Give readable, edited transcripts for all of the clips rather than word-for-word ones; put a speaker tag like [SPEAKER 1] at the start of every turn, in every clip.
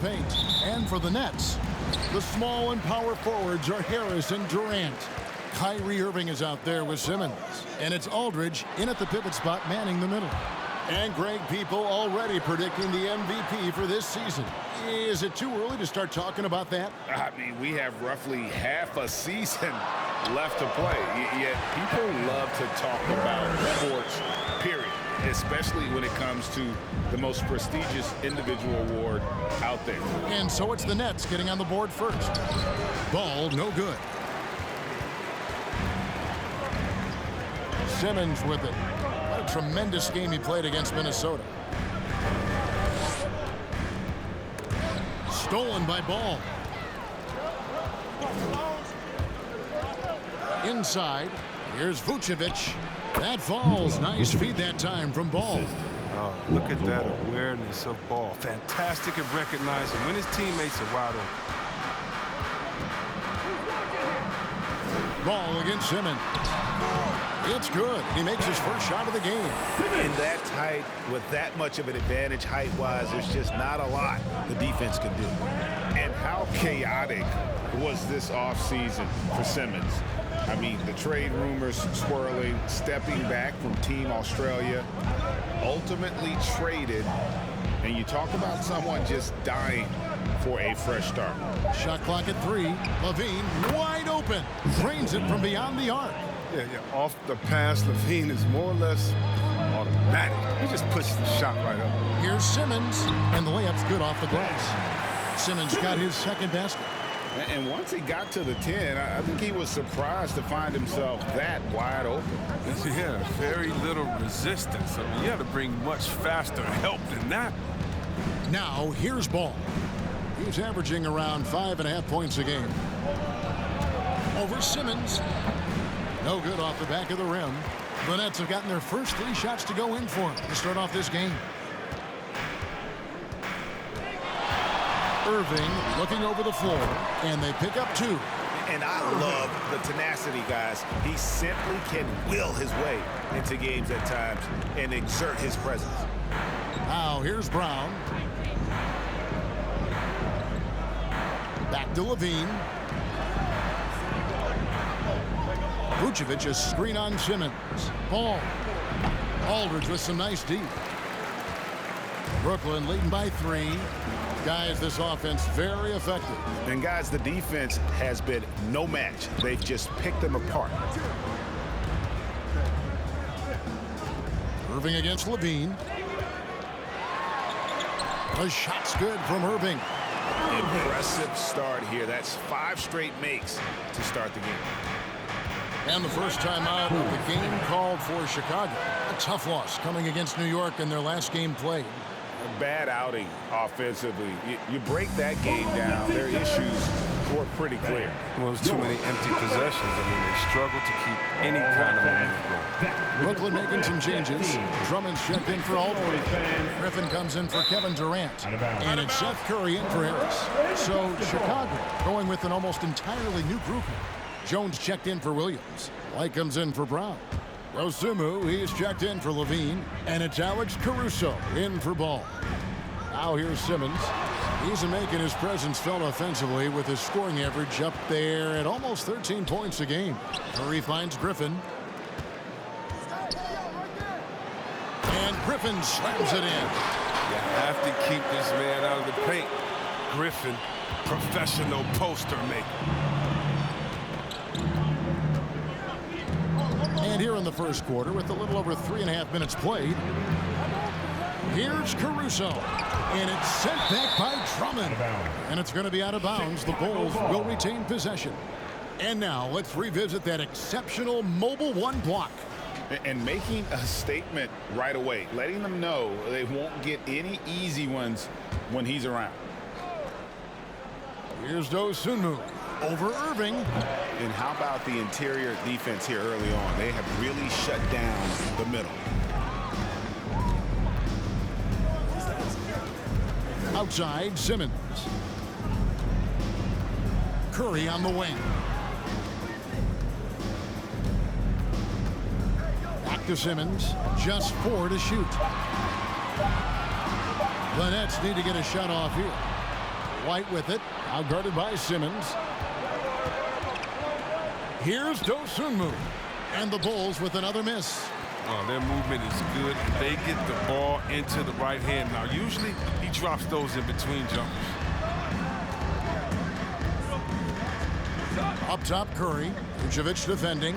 [SPEAKER 1] paint. And for the Nets, the small and power forwards are Harris and Durant. Kyrie Irving is out there with Simmons. And it's Aldridge in at the pivot spot manning the middle. And Greg, people already predicting the MVP for this season. Is it too early to start talking about that?
[SPEAKER 2] I mean, we have roughly half a season left to play. Yet people love to talk about sports, period. Especially when it comes to the most prestigious individual award out there.
[SPEAKER 1] And so it's the Nets getting on the board first. Ball no good. Simmons with it. What a tremendous game he played against Minnesota. Stolen by Ball. Inside. Here's Vucevic. That falls. Nice feed that time from Ball.
[SPEAKER 3] Oh, look at that awareness of Ball. Fantastic at recognizing when his teammates are wide open.
[SPEAKER 1] Ball against Simmons. It's good. He makes his first shot of the game.
[SPEAKER 2] In that tight, with that much of an advantage height-wise, there's just not a lot the defense can do. And how chaotic was this offseason for Simmons? I mean, the trade rumors swirling, stepping back from Team Australia, ultimately traded, and you talk about someone just dying for a fresh start.
[SPEAKER 1] Shot clock at 3. LaVine wide open. Drains it from beyond the arc.
[SPEAKER 3] Yeah, off the pass, LaVine is more or less automatic. He just pushes the shot right up.
[SPEAKER 1] Here's Simmons, and the layup's good off the glass. Simmons got his second basket.
[SPEAKER 2] And once he got to the 10, I think he was surprised to find himself that wide open.
[SPEAKER 3] Yeah, very little resistance. I mean, you have to bring much faster help than that.
[SPEAKER 1] Now, here's Ball. He's averaging around 5.5 points a game. Over Simmons. No good off the back of the rim. The Nets have gotten their first 3 shots to go in for him to start off this game. Irving looking over the floor, and they pick up 2.
[SPEAKER 2] And I love the tenacity, guys. He simply can will his way into games at times and exert his presence.
[SPEAKER 1] Now here's Brown. Back to LaVine. Vucevic a screen on Simmons. Ball. Aldridge with some nice deep. Brooklyn leading by 3. Guys, this offense very effective.
[SPEAKER 2] And guys, the defense has been no match. They've just picked them apart.
[SPEAKER 1] Irving against LaVine. The shot's good from Irving.
[SPEAKER 2] Impressive start here. That's 5 straight makes to start the game.
[SPEAKER 1] And the first time out of the game called for Chicago. A tough loss coming against New York in their last game played.
[SPEAKER 2] A bad outing offensively. You break that game down, their issues were pretty clear.
[SPEAKER 3] Well, there's too many empty possessions. I mean, they struggle to keep any kind of momentum going.
[SPEAKER 1] Brooklyn making some changes. Drummond's checked in for Aldridge. Griffin comes in for Kevin Durant. And it's Seth Curry in for Harris. So Chicago going with an almost entirely new group. Jones checked in for Williams. White comes in for Brown. Dosunmu, he's checked in for LaVine. And it's Alex Caruso in for Ball. Now here's Simmons. He's making his presence felt offensively with his scoring average up there at almost 13 points a game. Curry finds Griffin. And Griffin slams it in.
[SPEAKER 3] You have to keep this man out of the paint. Griffin, professional poster maker.
[SPEAKER 1] And here in the first quarter, with a little over 3.5 minutes played, here's Caruso. And it's sent back by Drummond. And it's going to be out of bounds. The Bulls will retain possession. And now let's revisit that exceptional mobile 1 block.
[SPEAKER 2] And making a statement right away, letting them know they won't get any easy ones when he's around.
[SPEAKER 1] Here's Dosunmu over Irving.
[SPEAKER 2] And how about the interior defense here early on? They have really shut down the middle.
[SPEAKER 1] Outside, Simmons. Curry on the wing. Back to Simmons. Just 4 to shoot. The Nets need to get a shot off here. White with it. Now guarded by Simmons. Here's Dosunmu. And the Bulls with another miss.
[SPEAKER 3] Oh, their movement is good. They get the ball into the right hand. Now, usually he drops those in between jumpers.
[SPEAKER 1] Up top, Curry. Vucevic defending.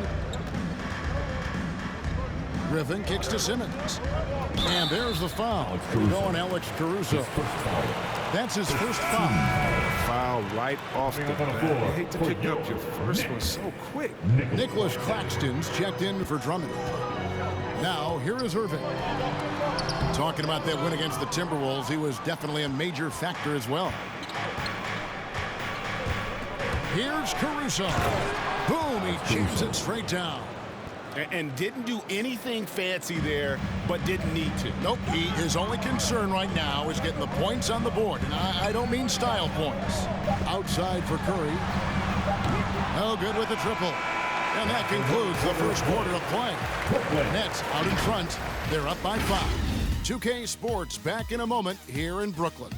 [SPEAKER 1] Griffin kicks to Simmons. And there's the foul. Going Alex Caruso. That's his first foul.
[SPEAKER 3] Foul right off the bat. I hate to pick up your first one so quick.
[SPEAKER 1] Nicholas Claxton's checked in for Drummond. Now, here is Irving. Talking about that win against the Timberwolves, he was definitely a major factor as well. Here's Caruso. Boom, he jams it straight down.
[SPEAKER 2] And didn't do anything fancy there, but didn't need to.
[SPEAKER 1] Nope, his only concern right now is getting the points on the board. And I don't mean style points. Outside for Curry. No good with the triple. And that concludes the first quarter of play. Nets out in front. They're up by 5. 2K Sports back in a moment here in Brooklyn.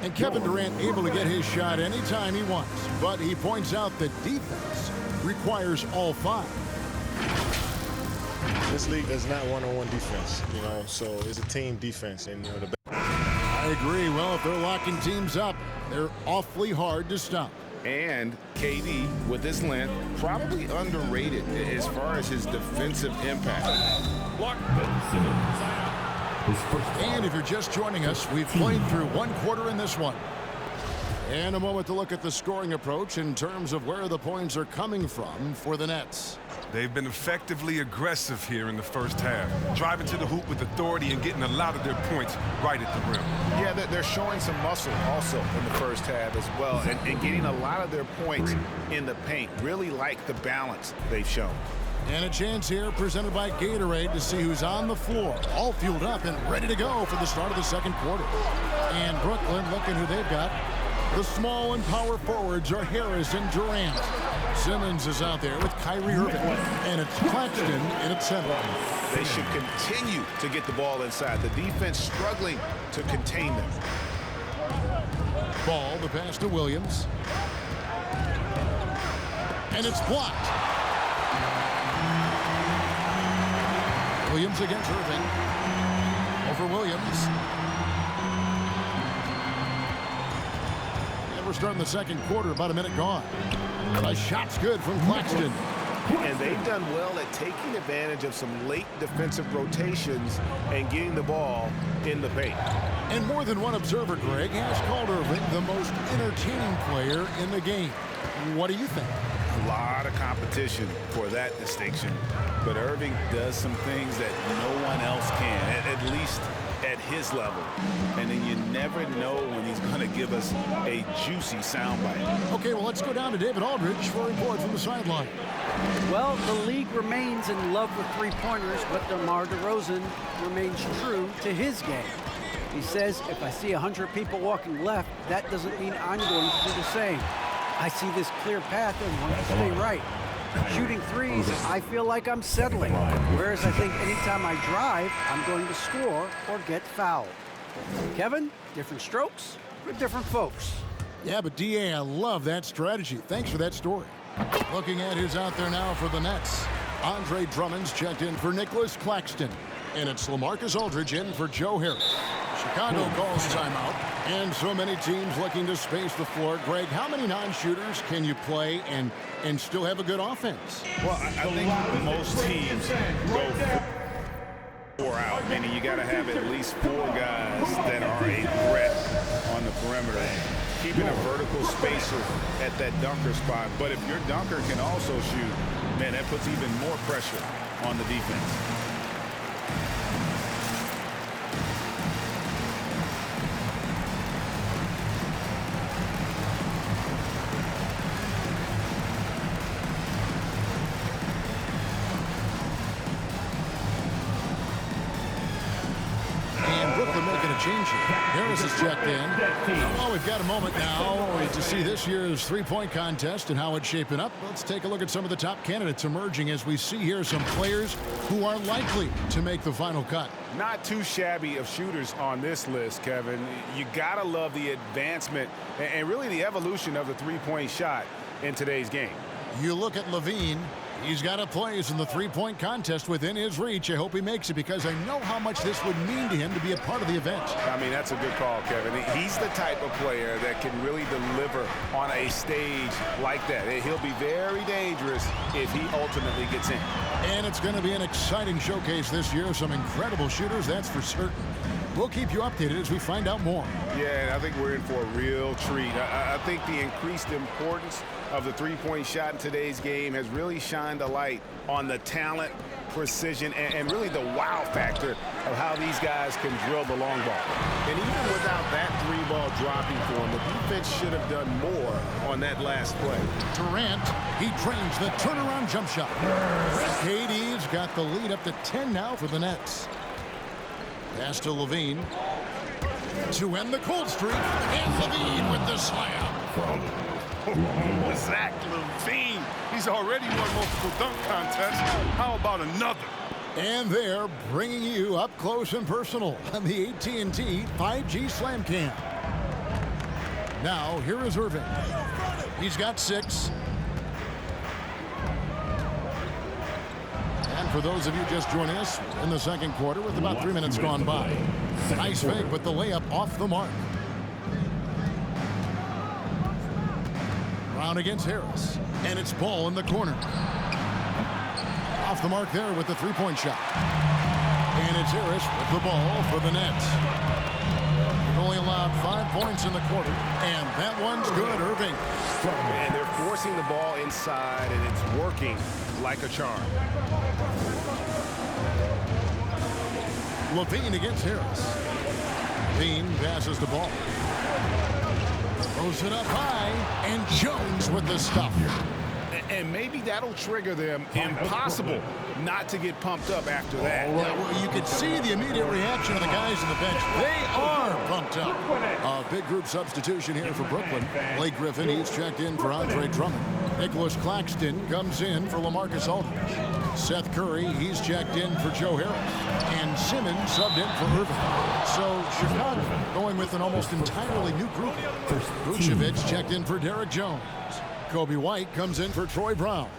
[SPEAKER 1] And Kevin Durant able to get his shot anytime he wants. But he points out that defense requires all 5.
[SPEAKER 4] This league is not one-on-one defense, so it's a team defense. And
[SPEAKER 1] I agree. Well, if they're locking teams up, they're awfully hard to stop.
[SPEAKER 2] And KD, with his length, probably underrated as far as his defensive impact.
[SPEAKER 1] And if you're just joining us, we've played through 1 quarter in this one. And a moment to look at the scoring approach in terms of where the points are coming from for the Nets.
[SPEAKER 3] They've been effectively aggressive here in the first half, driving to the hoop with authority and getting a lot of their points right at the rim.
[SPEAKER 2] Yeah, they're showing some muscle also in the first half as well, and getting a lot of their points in the paint. Really like the balance they've shown.
[SPEAKER 1] And a chance here presented by Gatorade to see who's on the floor, all fueled up and ready to go for the start of the second quarter. And Brooklyn looking who they've got. The small and power forwards are Harris and Durant. Simmons is out there with Kyrie Irving. And it's Claxton in at center.
[SPEAKER 2] They should continue to get the ball inside. The defense struggling to contain them.
[SPEAKER 1] Ball, the pass to Williams. And it's blocked. Williams against Irving. Over Williams. And we're starting the second quarter, about a minute gone. A shot's good from Claxton.
[SPEAKER 2] And they've done well at taking advantage of some late defensive rotations and getting the ball in the paint.
[SPEAKER 1] And more than one observer, Greg, has called Irving the most entertaining player in the game. What do you think?
[SPEAKER 2] A lot of competition for that distinction. But Irving does some things that no one else can, at least at his level. And then you never know when he's going to give us a juicy soundbite.
[SPEAKER 1] Okay, well, let's go down to David Aldridge for a report from the sideline.
[SPEAKER 5] Well, the league remains in love with three-pointers, but DeMar DeRozan remains true to his game. He says, if I see 100 people walking left, that doesn't mean I'm going to do the same. I see this clear path and want to stay right. Shooting threes, I feel like I'm settling. Whereas I think anytime I drive, I'm going to score or get fouled. Kevin, different strokes for different folks.
[SPEAKER 1] Yeah, but D.A., I love that strategy. Thanks for that story. Looking at who's out there now for the Nets. Andre Drummond's checked in for Nicholas Claxton. And it's LaMarcus Aldridge in for Joe Harris. Chicago calls timeout. And so many teams looking to space the floor. Greg, how many non-shooters can you play and still have a good offense?
[SPEAKER 2] Well, I think most teams go 4 out, meaning you got to have at least 4 guys that are a threat on the perimeter. Keeping a vertical spacer at that dunker spot. But if your dunker can also shoot, man, that puts even more pressure on the defense.
[SPEAKER 1] And Brooklyn making a a change here. Harris is checked in. Well, we've got a moment now to see this year's three-point contest and how it's shaping up. Let's take a look at some of the top candidates emerging as we see here some players who are likely to make the final cut.
[SPEAKER 2] Not too shabby of shooters on this list, Kevin. You gotta love the advancement and really the evolution of the three-point shot in today's game.
[SPEAKER 1] You look at Levine. He's got a place in the three-point contest within his reach. I hope he makes it because I know how much this would mean to him to be a part of the event.
[SPEAKER 2] I mean, that's a good call, Kevin. He's the type of player that can really deliver on a stage like that. He'll be very dangerous if he ultimately gets in.
[SPEAKER 1] And it's going to be an exciting showcase this year. Some incredible shooters, that's for certain. We'll keep you updated as we find out more.
[SPEAKER 2] Yeah, I think we're in for a real treat. I think the increased importance of the three-point shot in today's game has really shined a light on the talent, precision, and really the wow factor of how these guys can drill the long ball. And even without that three ball dropping for him, the defense should have done more on that last play.
[SPEAKER 1] Durant, he drains the turnaround jump shot. KD's got the lead up to 10 now for the Nets. Pass to Levine to end the cold streak, and Levine with the slam.
[SPEAKER 3] Zach LaVine. He's already won multiple dunk contests. How about another?
[SPEAKER 1] And they're bringing you up close and personal on the AT&T 5G Slam Cam. Now, here is Irving. He's got 6. And for those of you just joining us in the second quarter with about 3 minutes gone by. Nice fake, but the layup off the mark. Brown against Harris. And it's Ball in the corner. Off the mark there with the three-point shot. And it's Harris with the ball for the Nets. They've only allowed 5 points in the quarter. And that one's good, Irving.
[SPEAKER 2] And they're forcing the ball inside, and it's working like a charm.
[SPEAKER 1] Levine against Harris. Levine passes the ball. Throws it up high, and Jones with the stuff.
[SPEAKER 2] And maybe that'll trigger them. Impossible not to get pumped up after that.
[SPEAKER 1] Yeah, well, you can see the immediate reaction of the guys on the bench. They are pumped up. A big group substitution here for Brooklyn. Blake Griffin, he's checked in for Andre Drummond. Nicholas Claxton comes in for LaMarcus Aldridge. Seth Curry, he's checked in for Joe Harris. And Simmons subbed in for Irving. So Chicago going with an almost entirely new group. Vucevic checked in for Derek Jones. Kobe White comes in for Troy Brown.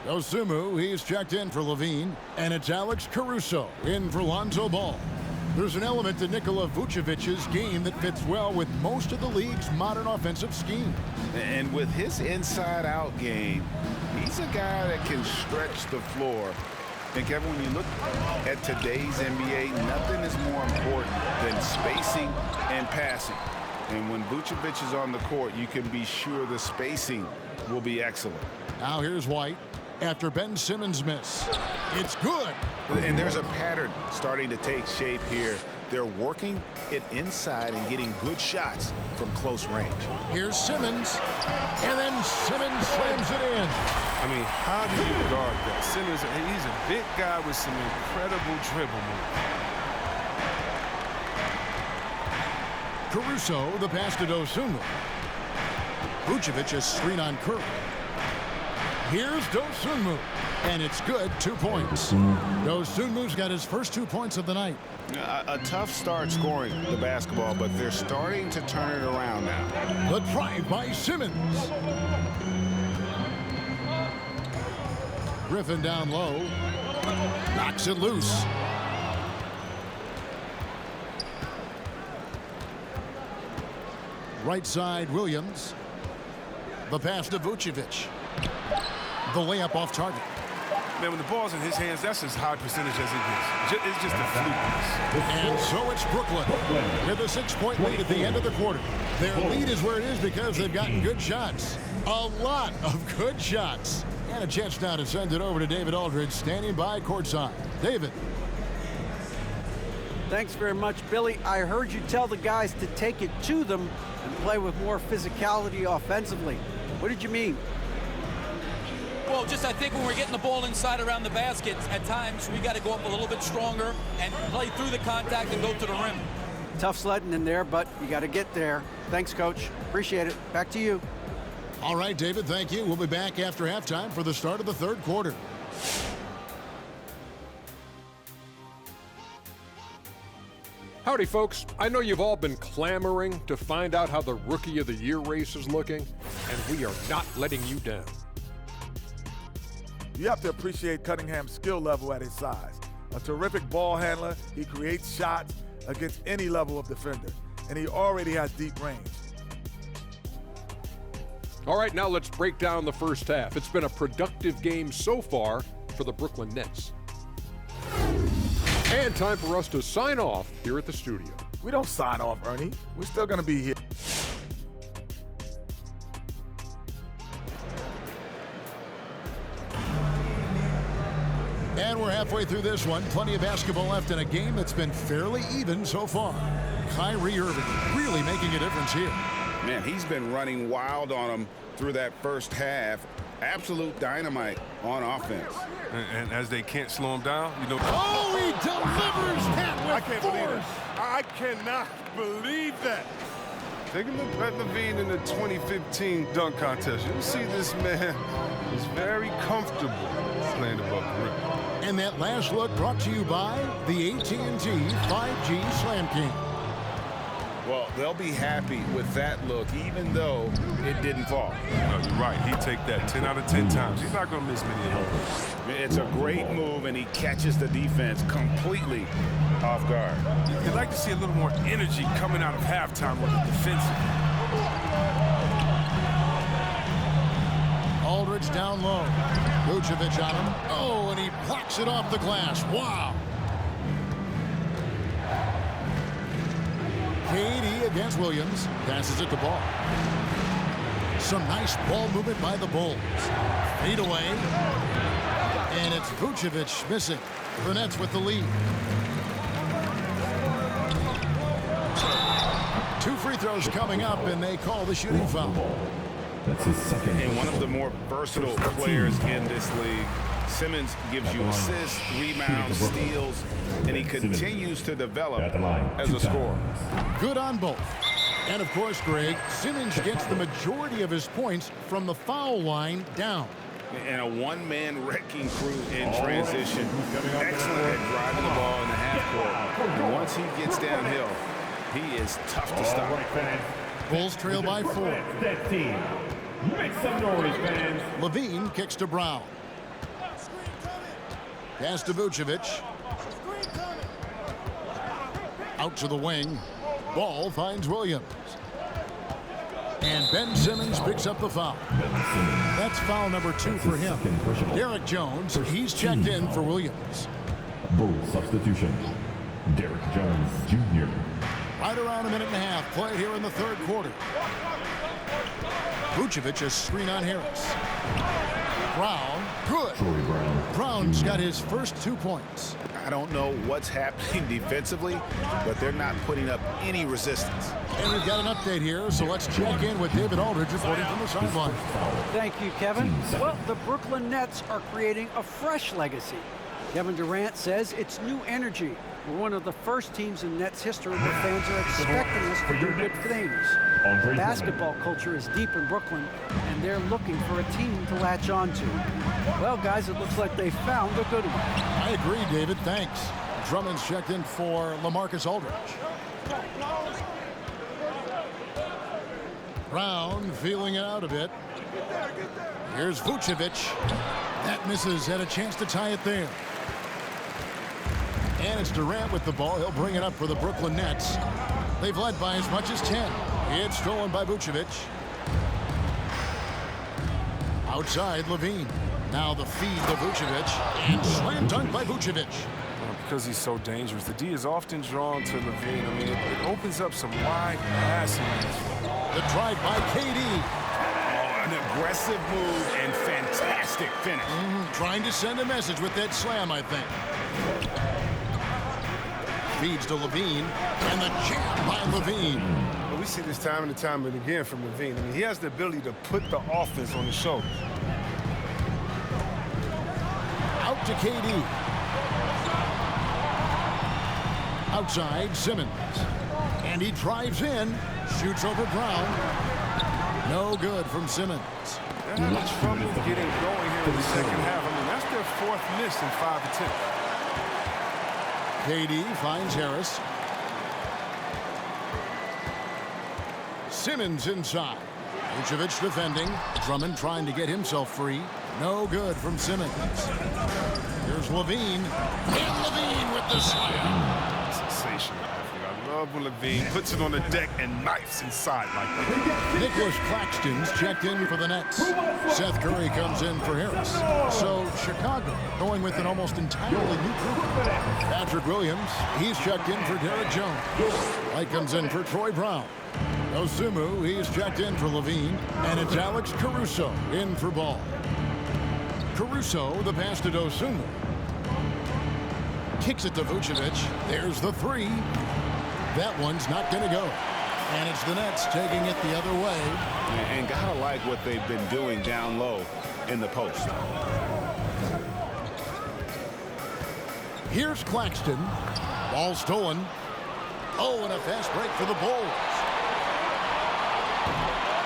[SPEAKER 1] Dosunmu, he's checked in for Levine. And it's Alex Caruso in for Lonzo Ball. There's an element to Nikola Vucevic's game that fits well with most of the league's modern offensive scheme.
[SPEAKER 2] And with his inside-out game, he's a guy that can stretch the floor. And Kevin, when you look at today's NBA, nothing is more important than spacing and passing. And when Vucevic is on the court, you can be sure the spacing will be excellent.
[SPEAKER 1] Now here's White after Ben Simmons' miss. It's good.
[SPEAKER 2] And there's a pattern starting to take shape here. They're working it inside and getting good shots from close range.
[SPEAKER 1] Here's Simmons, and then Simmons slams it in.
[SPEAKER 3] I mean, how do you guard that? Simmons, he's a big guy with some incredible dribble moves.
[SPEAKER 1] Caruso, the pass to Dosunmu. Vucevic has screen on Curry. Here's Dosunmu, and it's good, 2 points. Dosunmu's got his first 2 points of the night.
[SPEAKER 2] A tough start scoring the basketball, but they're starting to turn it around now.
[SPEAKER 1] The drive by Simmons. Griffin down low. Knocks it loose. Right side, Williams. The pass to Vucevic. The layup off target.
[SPEAKER 3] Man, when the ball's in his hands, that's as high percentage as it gets. It's just a fluke.
[SPEAKER 1] And so it's Brooklyn with a 6-point lead at the end of the quarter. Their lead is where it is because they've gotten good shots. A lot of good shots. And a chance now to send it over to David Aldridge, standing by courtside. David.
[SPEAKER 5] Thanks very much, Billy. I heard you tell the guys to take it to them and play with more physicality offensively. What did you mean?
[SPEAKER 6] Well, just I think when we're getting the ball inside around the basket, at times we got to go up a little bit stronger and play through the contact and go to the rim.
[SPEAKER 5] Tough sledding in there, but you got to get there. Thanks, Coach. Appreciate it. Back to you.
[SPEAKER 1] All right, David, thank you. We'll be back after halftime for the start of the third quarter.
[SPEAKER 7] Howdy, folks. I know you've all been clamoring to find out how the Rookie of the Year race is looking, and we are not letting you down.
[SPEAKER 8] You have to appreciate Cunningham's skill level at his size. A terrific ball handler, he creates shots against any level of defender, and he already has deep range.
[SPEAKER 7] All right, now let's break down the first half. It's been a productive game so far for the Brooklyn Nets. And time for us to sign off here at the studio.
[SPEAKER 8] We don't sign off, Ernie. We're still going to be here.
[SPEAKER 1] And we're halfway through this one. Plenty of basketball left in a game that's been fairly even so far. Kyrie Irving really making a difference here.
[SPEAKER 2] Man, he's been running wild on him through that first half. Absolute dynamite on offense.
[SPEAKER 3] And as they can't slow him down, you know.
[SPEAKER 1] Oh, he delivers that with
[SPEAKER 8] I can't believe it.
[SPEAKER 1] force.
[SPEAKER 8] I cannot believe that.
[SPEAKER 3] Take a look at Levine in the 2015 dunk contest. You'll see this man is very comfortable playing above the rim.
[SPEAKER 1] And that last look brought to you by the AT&T 5G Slam King.
[SPEAKER 2] Well, they'll be happy with that look, even though it didn't fall.
[SPEAKER 3] No, you're right. He'd take that 10 out of 10 times. He's not going to miss many of those.
[SPEAKER 2] It's a great move, and he catches the defense completely off guard.
[SPEAKER 3] You'd like to see a little more energy coming out of halftime with the defensive.
[SPEAKER 1] Aldridge down low. Vucevic on him. Oh, and he blocks it off the glass. Wow. KD against Williams. Passes it to Ball. Some nice ball movement by the Bulls. Fade away. And it's Vucevic missing. The Nets with the lead. 2 free throws coming up, and they call the shooting foul.
[SPEAKER 9] That's his second.
[SPEAKER 2] And one of the more versatile players in this league. Simmons gives you assists, rebounds, steals, and he continues to develop as a scorer.
[SPEAKER 1] Good on both. And of course, Greg, Simmons gets the majority of his points from the foul line down.
[SPEAKER 2] And a one-man wrecking crew in transition. Excellent at driving the ball in the half court. And once he gets downhill, he is tough to stop.
[SPEAKER 1] Bulls trail by 4.
[SPEAKER 9] Make some noise, fans.
[SPEAKER 1] Levine kicks to Brown. Pass to Vucevic. Out to the wing. Ball finds Williams. And Ben Simmons picks up the foul. That's foul number 2 for him. Derek Jones, he's checked in for Williams.
[SPEAKER 9] Bull substitution. Derek Jones Jr.
[SPEAKER 1] Right around a minute and a half play here in the third quarter. Vucevic a screen on Harris. Brown, good.
[SPEAKER 9] Troy Brown.
[SPEAKER 1] Brown's got his first 2 points.
[SPEAKER 2] I don't know what's happening defensively, but they're not putting up any resistance.
[SPEAKER 1] And we've got an update here, so let's check in with David Aldridge reporting from the sideline.
[SPEAKER 5] Thank you, Kevin. Well, the Brooklyn Nets are creating a fresh legacy. Kevin Durant says it's new energy. We're one of the first teams in Nets history where fans are expecting us to do good things. Basketball culture is deep in Brooklyn, and they're looking for a team to latch on to. Well, guys, it looks like they found a good one.
[SPEAKER 1] I agree, David. Thanks. Drummond's checked in for LaMarcus Aldridge. Brown feeling it out a bit. Here's Vucevic. That misses. Had a chance to tie it there. And it's Durant with the ball. He'll bring it up for the Brooklyn Nets. They've led by as much as 10. It's stolen by Vucevic. Outside, Levine. Now the feed to Vucevic. And slam dunk by Vucevic.
[SPEAKER 3] Because he's so dangerous, the D is often drawn to Levine. I mean, it opens up some wide passing.
[SPEAKER 1] The drive by KD.
[SPEAKER 2] Oh, an aggressive move and fantastic finish.
[SPEAKER 1] Trying to send a message with that slam, I think. Feeds to Levine, and the jam by Levine.
[SPEAKER 3] We see this time and time and again from Levine. I mean, he has the ability to put the offense on his shoulders.
[SPEAKER 1] Out to KD. Outside, Simmons. And he drives in, shoots over Brown. No good from Simmons.
[SPEAKER 3] They're having trouble getting going here in the second half. I mean, that's their 4th miss in 5 attempts.
[SPEAKER 1] KD finds Harris. Simmons inside. Vucevic defending. Drummond trying to get himself free. No good from Simmons. Here's Levine. And Levine with the slam.
[SPEAKER 3] Sensational. I love when Levine puts it on the deck and knifes inside like that.
[SPEAKER 1] Nicholas Claxton's checked in for the Nets. Seth Curry comes in for Harris. So Chicago going with an almost entirely new group. Patrick Williams, he's checked in for Derek Jones. White comes in for Troy Brown. Osumu, he's checked in for Levine. And it's Alex Caruso in for Ball. Caruso, the pass to Osumu. Kicks it to Vucevic. There's the three. That one's not going to go. And it's the Nets taking it the other way.
[SPEAKER 2] And gotta like what they've been doing down low in the post.
[SPEAKER 1] Here's Claxton. Ball stolen. Oh, and a fast break for the Bulls.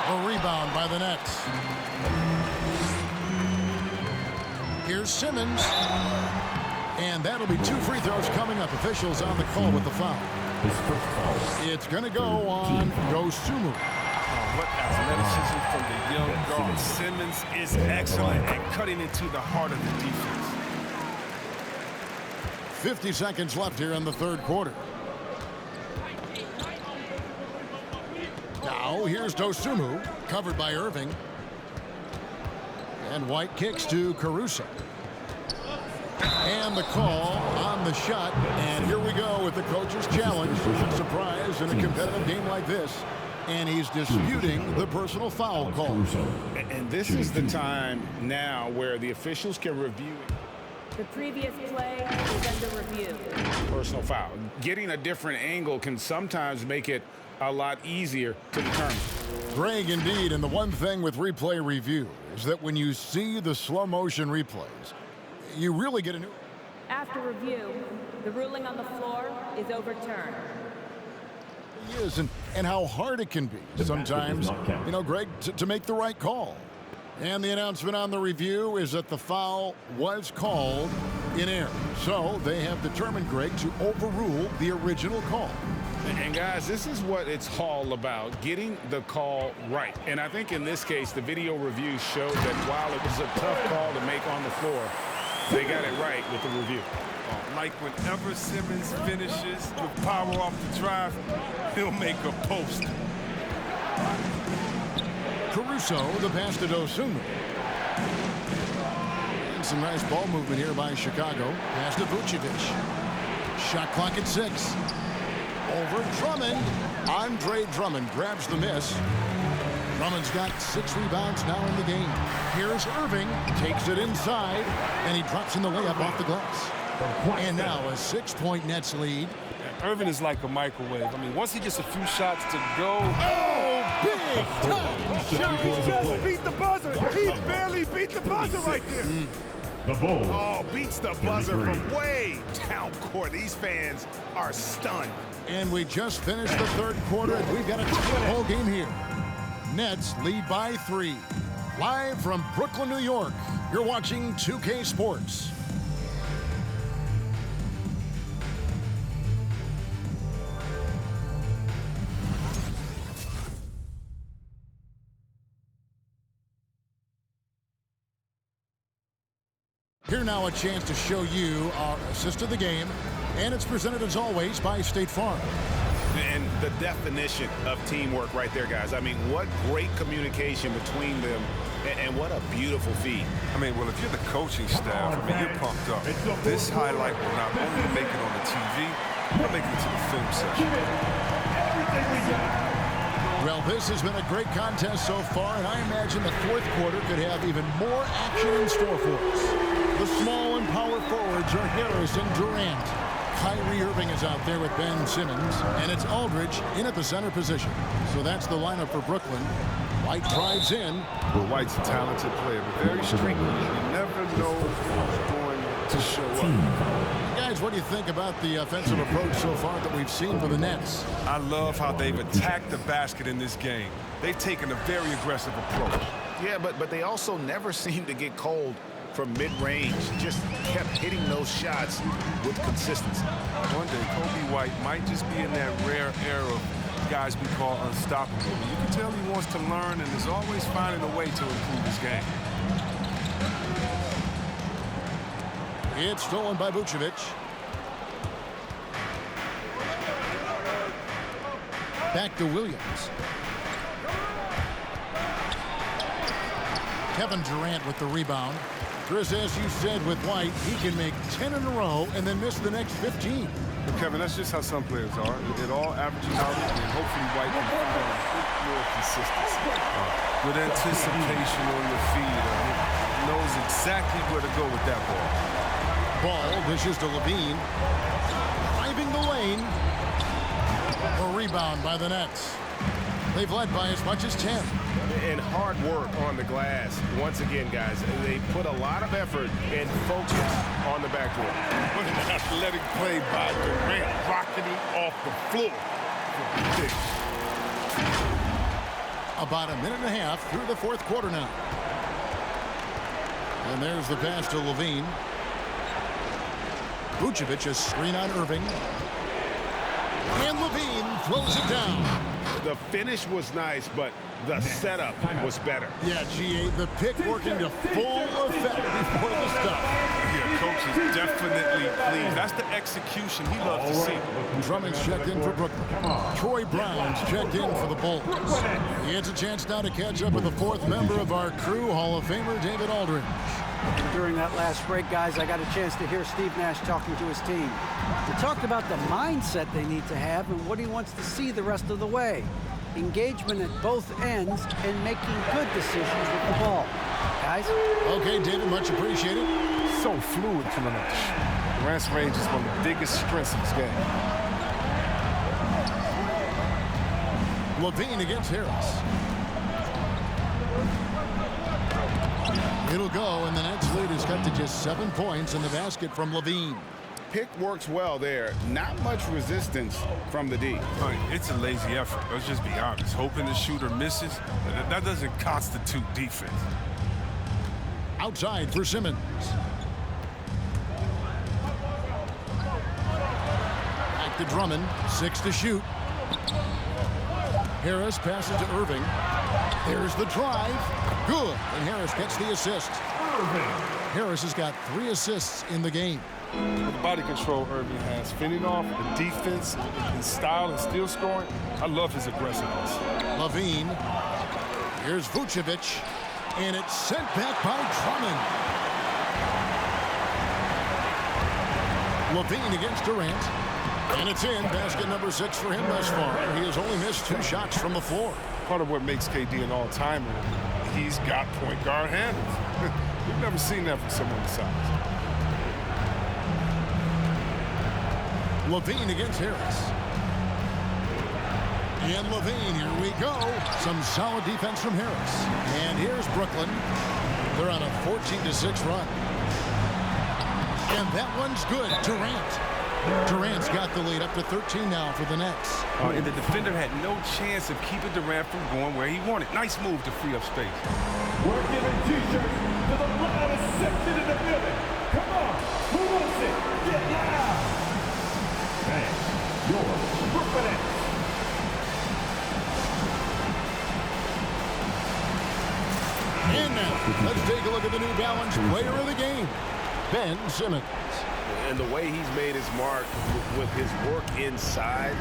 [SPEAKER 1] A rebound by the Nets. Here's Simmons. And that'll be 2 free throws coming up. Officials on the call with the foul. It's going to go on Osumu.
[SPEAKER 3] What athleticism from the young guard. Simmons is excellent at cutting into the heart of the defense.
[SPEAKER 1] 50 seconds left here in the third quarter. Now here's Osumu, covered by Irving. And White kicks to Caruso. And the call on the shot. And here we go with the coach's challenge. Not surprise in a competitive game like this. And he's disputing the personal foul call.
[SPEAKER 2] And this is the time now where the officials can review
[SPEAKER 10] the previous play is under review.
[SPEAKER 2] Personal foul. Getting a different angle can sometimes make it a lot easier to determine.
[SPEAKER 1] Greg, indeed, and the one thing with replay review is that when you see the slow motion replays, you really get a new.
[SPEAKER 10] After review, the ruling on the floor is overturned.
[SPEAKER 1] Yes, and how hard it can be sometimes, you know, Greg, to make the right call. And the announcement on the review is that the foul was called in error. So they have determined, Greg, to overrule the original call.
[SPEAKER 2] And guys, this is what it's all about, getting the call right. And I think in this case, the video review showed that while it was a tough call to make on the floor, they got it right with the review.
[SPEAKER 3] Like whenever Simmons finishes with power off the drive, he'll make a post.
[SPEAKER 1] Caruso, the pass to Osumu. And some nice ball movement here by Chicago. Pass to Vucevic. Shot clock at 6. Over Drummond. Andre Drummond grabs the miss. Drummond's got 6 rebounds now in the game. Here's Irving. Takes it inside. And he drops in the layup off the glass. And now a 6-point Nets lead.
[SPEAKER 3] Irving is like a microwave. I mean, once he gets a few shots to go.
[SPEAKER 1] Oh, big time!
[SPEAKER 8] He just beat the buzzer. He barely beat the buzzer right there.
[SPEAKER 9] The Bulls.
[SPEAKER 2] Oh, beats the buzzer from way down court. These fans are stunned.
[SPEAKER 1] And we just finished the third quarter, and we've got a tie-ball game here. Nets lead by 3. Live from Brooklyn, New York, you're watching 2K Sports. Here now a chance to show you our assist of the game, and it's presented as always by State Farm.
[SPEAKER 2] And the definition of teamwork right there, guys. I mean, what great communication between them, and what a beautiful feed.
[SPEAKER 3] I mean, well, if you're the coaching staff, I mean, you're pumped up. This highlight will not only make it on the TV, but make it to the film section.
[SPEAKER 1] Well, this has been a great contest so far, and I imagine the fourth quarter could have even more action in store for us. The small and power forwards are Harris and Durant. Kyrie Irving is out there with Ben Simmons, and it's Aldridge in at the center position. So that's the lineup for Brooklyn. White drives in.
[SPEAKER 3] Well, White's a talented player, but very streaky. You never know who's going to show up.
[SPEAKER 1] Guys, what do you think about the offensive approach so far that we've seen for the Nets?
[SPEAKER 3] I love how they've attacked the basket in this game. They've taken a very aggressive approach.
[SPEAKER 2] Yeah, but they also never seem to get cold from mid-range. Just kept hitting those shots with consistency.
[SPEAKER 3] One day, Kobe White might just be in that rare era of guys we call unstoppable. You can tell he wants to learn and is always finding a way to improve his game.
[SPEAKER 1] It's stolen by Vucevic. Back to Williams. Kevin Durant with the rebound. Chris, as you said with White, he can make 10 in a row and then miss the next 15.
[SPEAKER 3] But Kevin, that's just how some players are. It all averages out, and hopefully White can find a bit more consistency. With anticipation on your feet, he knows exactly where to go with that ball.
[SPEAKER 1] Ball dishes to Levine. Driving the lane. A rebound by the Nets. They've led by as much as 10.
[SPEAKER 2] And hard work on the glass. Once again, guys, they put a lot of effort and focus on the backboard.
[SPEAKER 3] What an athletic play by Durant, rocketing off the floor.
[SPEAKER 1] About a minute and a half through the fourth quarter now. And there's the pass to Levine. Vucevic a screen on Irving. And Levine throws it down.
[SPEAKER 2] The finish was nice, but the setup was better.
[SPEAKER 1] Yeah, GA, the pick working to full effect before the stop.
[SPEAKER 3] Yeah, coach is definitely pleased. That's the execution he loves to see.
[SPEAKER 1] Drummond's checked in for Brooklyn. Troy Brown's checked in for the Bulls. He has a chance now to catch up with the fourth member of our crew, Hall of Famer David Aldridge.
[SPEAKER 5] During that last break, guys, I got a chance to hear Steve Nash talking to his team. He talked about the mindset they need to have and what he wants to see the rest of the way. Engagement at both ends and making good decisions with the ball. Guys?
[SPEAKER 1] Okay, David, much appreciated.
[SPEAKER 3] So fluid from the bench. Durant's range is one of the biggest strengths of his game.
[SPEAKER 1] Levine against Harris. It'll go, and the Nets lead is cut to just 7 points in the basket from Levine.
[SPEAKER 2] Pick works well there. Not much resistance from the D.
[SPEAKER 3] It's a lazy effort. Let's just be honest. Hoping the shooter misses, that doesn't constitute defense.
[SPEAKER 1] Outside for Simmons. Back to Drummond. 6 to shoot. Harris passes to Irving. There's the drive. Good. And Harris gets the assist. Harris has got 3 assists in the game.
[SPEAKER 3] The body control Irving has, fending off the defense, his style, and still scoring. I love his aggressiveness.
[SPEAKER 1] Levine. Here's Vucevic. And it's sent back by Drummond. Levine against Durant. And it's in. Basket number 6 for him thus far. He has only missed 2 shots from the floor.
[SPEAKER 3] Part of what makes KD an all-timer, he's got point guard handles. We've never seen that from someone his size.
[SPEAKER 1] Levine against Harris. And Levine, here we go. Some solid defense from Harris. And here's Brooklyn. They're on a 14-6 run. And that one's good. Durant's got the lead up to 13 now for the Nets.
[SPEAKER 3] And the defender had no chance of keeping Durant from going where he wanted. Nice move to free up space.
[SPEAKER 9] We're giving T-shirts to the loudest section in the building. Come on, who wants it? Get loud! And your Brooklyn Nets.
[SPEAKER 1] And now, let's take a look at the New Balance player of the game, Ben Simmons.
[SPEAKER 2] And the way he's made his mark with his work inside,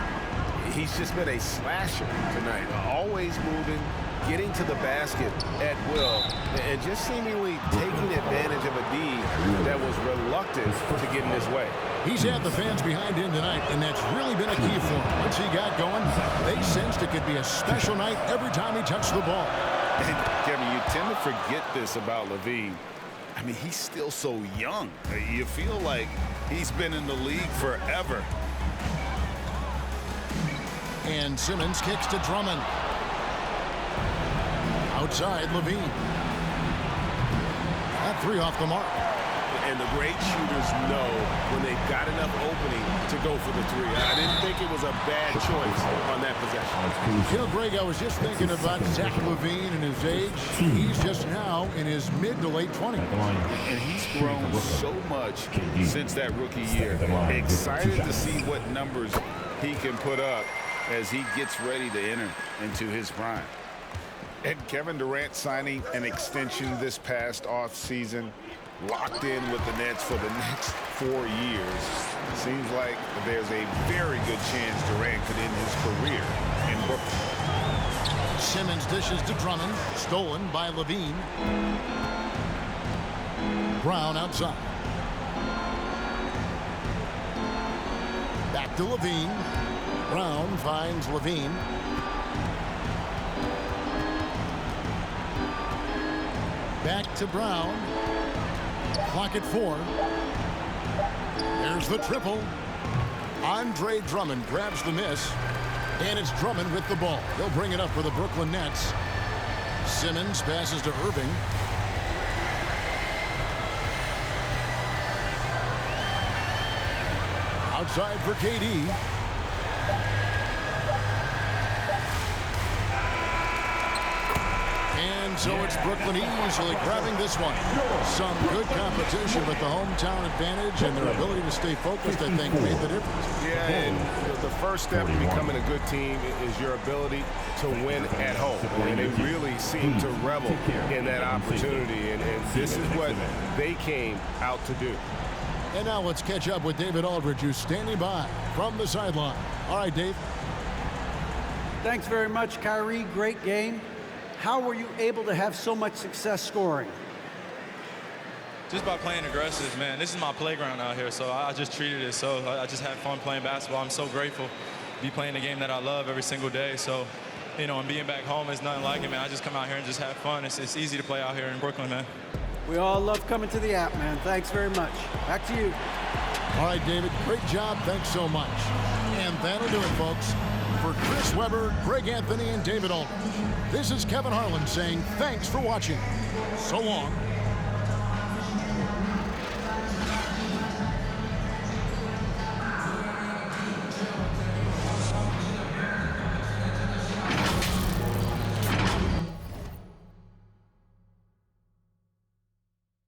[SPEAKER 2] he's just been a slasher tonight. Always moving, getting to the basket at will, and just seemingly taking advantage of a D that was reluctant to get in his way.
[SPEAKER 1] He's had the fans behind him tonight, and that's really been a key for him. Once he got going, they sensed it could be a special night every time he touched the ball.
[SPEAKER 2] And Kevin, you tend to forget this about Levine. I mean, he's still so young. You feel like he's been in the league forever.
[SPEAKER 1] And Simmons kicks to Drummond. Outside, Levine. That 3 off the mark.
[SPEAKER 2] And the great shooters know when they've got enough opening to go for the three. I didn't think it was a bad choice on that possession.
[SPEAKER 1] You know, Greg, I was just thinking about Zach LaVine and his age. He's just now in his mid to late 20s.
[SPEAKER 2] And he's grown so much since that rookie year. Excited to see what numbers he can put up as he gets ready to enter into his prime. And Kevin Durant signing an extension this past offseason, locked in with the Nets for the next 4 years. Seems like there's a very good chance Durant could end his career in Brooklyn.
[SPEAKER 1] Simmons dishes to Drummond, stolen by LaVine. Brown outside. Back to LaVine. Brown finds LaVine. Back to Brown. Clock at 4. There's the triple. Andre Drummond grabs the miss. And it's Drummond with the ball. He'll bring it up for the Brooklyn Nets. Simmons passes to Irving. Outside for KD. And so it's Brooklyn easily grabbing this one. Some good competition, but the hometown advantage and their ability to stay focused, I think, made the difference.
[SPEAKER 3] Yeah, and the first step in becoming a good team is your ability to win at home. And they really seem to revel in that opportunity, and this is what they came out to do.
[SPEAKER 1] And now let's catch up with David Aldridge, who's standing by from the sideline. All right, Dave.
[SPEAKER 5] Thanks very much, Kyrie. Great game. How were you able to have so much success scoring?
[SPEAKER 11] Just by playing aggressive, man. This is my playground out here, so I just treated it so. I just had fun playing basketball. I'm so grateful to be playing the game that I love every single day. So, you know, and being back home is nothing like it, man. I just come out here and just have fun. It's easy to play out here in Brooklyn, man.
[SPEAKER 5] We all love coming to the app, man. Thanks very much. Back to you.
[SPEAKER 1] All right, David. Great job. Thanks so much. And that'll do it, folks. For Chris Webber, Greg Anthony, and David Aldridge, this is Kevin Harlan saying thanks for watching. So long.